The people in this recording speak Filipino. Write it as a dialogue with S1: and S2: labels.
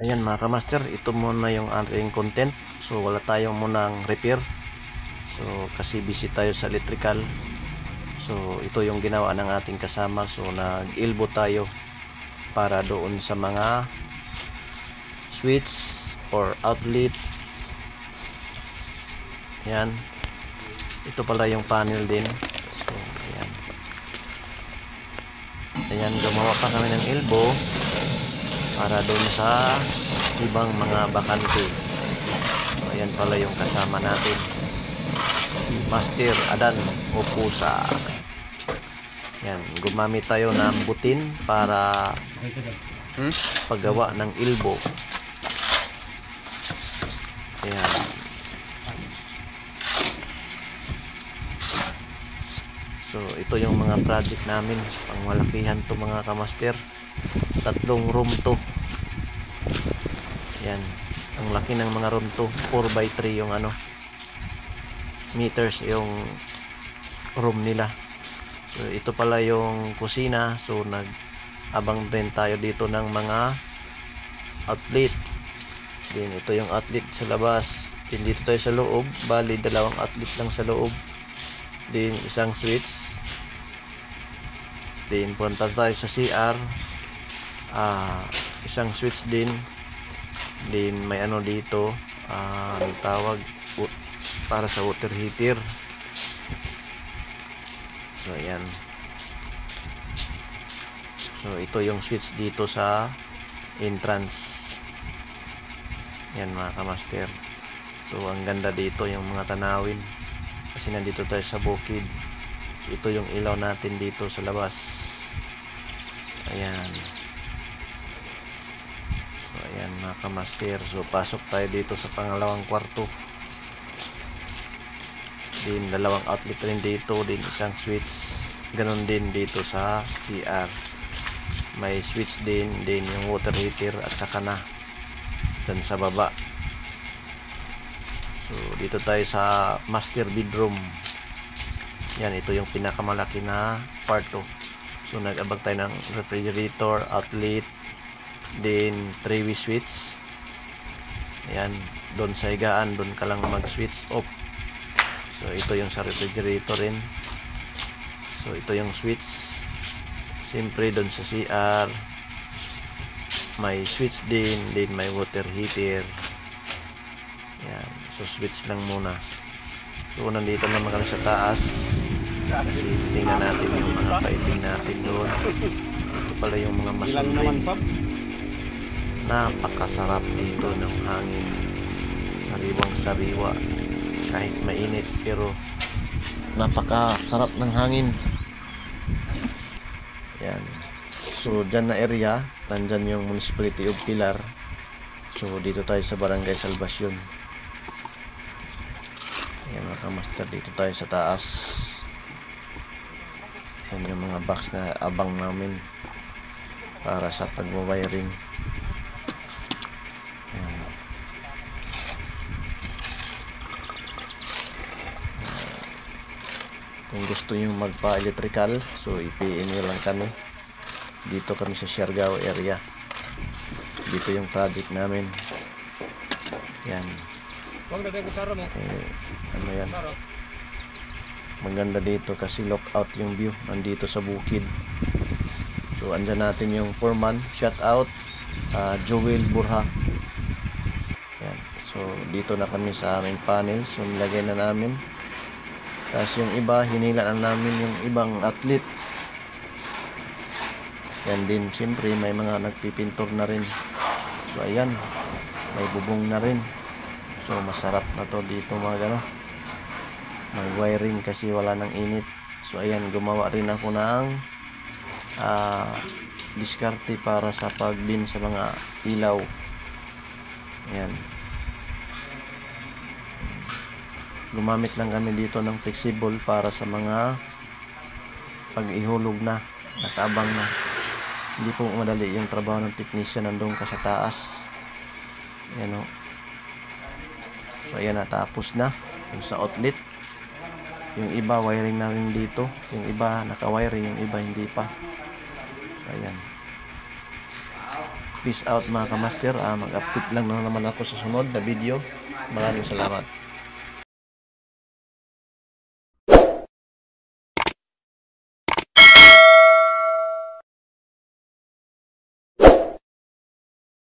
S1: Ayan mga kamaster, ito muna yung ating content. So wala tayong munang repair. So kasi busy tayo sa electrical. So ito yung ginawa ng ating kasama. So nag-elbow tayo para doon sa mga switch or outlet. Ayan. Ito pala yung panel din. So ayan. Ayan, gumawa pa kami ng elbow para doon sa ibang mga bakante. So ayan pala yung kasama natin, si Master Adan o Pusa. Yan, gumamit tayo ng butin para paggawa ng elbow. Ayan. So ito yung mga project namin, pangmalakihan to mga kamaster. 3 room to. Yan, ang laki ng mga room to. 4x3 yung meters yung room nila. So ito pala yung kusina. So nag-abang din tayo dito ng mga outlet. Then ito yung outlet sa labas. Then dito tayo sa loob, bali 2 outlet lang sa loob. Then isang switch. Then punta tayo sa CR, isang switch din. Then may dito, tawag para sa water heater. So ayan. So ito yung switch dito sa entrance. Yan mga kamaster. So ang ganda dito yung mga tanawin, kasi nandito tayo sa bukid. Ito yung ilaw natin dito sa labas. Ayan. So ayan mga kamaster. So pasok tayo dito sa pangalawang kwarto. Din 2 outlet rin dito, din isang switch. Ganon din dito sa CR. May switch din yung water heater at saka na dyan sa baba. So dito tayo sa master bedroom. Yan, ito yung pinakamalaki na kwarto. So nag-abang tayo ng refrigerator, outlet, then 3-way switch. Ayan, doon sa higaan, doon ka lang mag-switch off. So ito yung sa refrigerator rin. So ito yung switch. Siyempre doon sa CR may switch din may water heater. Yan, so switch lang muna. So nandito naman kami sa taas, kasi tingnan natin yung mga piping natin doon. Ito pala yung mga masonry. Napakasarap dito ng hangin, sariwang sariwa kahit mainit, pero napakasarap ng hangin. Yan. So dyan na area, nandyan yung municipality of Pilar. So dito tayo sa barangay Salvacion. Ayan mga kamaster, dito tayo sa taas. Yan yung mga box na abang namin para sa pag-wiring. Kung gusto nyo magpa-electrical, so i-PM nyo lang kami. Dito kami sa Siargao area. Dito yung project namin. Yan. Ano yan? Maganda dito kasi lookout yung view. Nandito sa bukid. So andyan natin yung foreman. Shout out Joel Burha. Yan. So dito na kami sa aming panel. So nilagay na namin. Tapos yung iba, hinila na namin yung ibang outlet. Yan din, siyempre may mga nagpipintor na rin. So ayan, may bubong na rin. So masarap na to dito mga gano. May wiring kasi wala nang init. So ayan, gumawa rin ako ng diskarte para sa pagbin sa mga ilaw. Ayan. Gumamit lang kami dito ng flexible para sa mga pag-ihulog na, nakaabang na. Hindi po madali yung trabaho ng technician, nandun ka sa taas. Ayan o. So ayan, natapos na yung sa outlet. Yung iba wiring na rin dito, yung iba naka-wiring, yung iba hindi pa. Ayan. Peace out mga kamaster. Mag-update lang na naman ako sa sunod na video. Maraming salamat.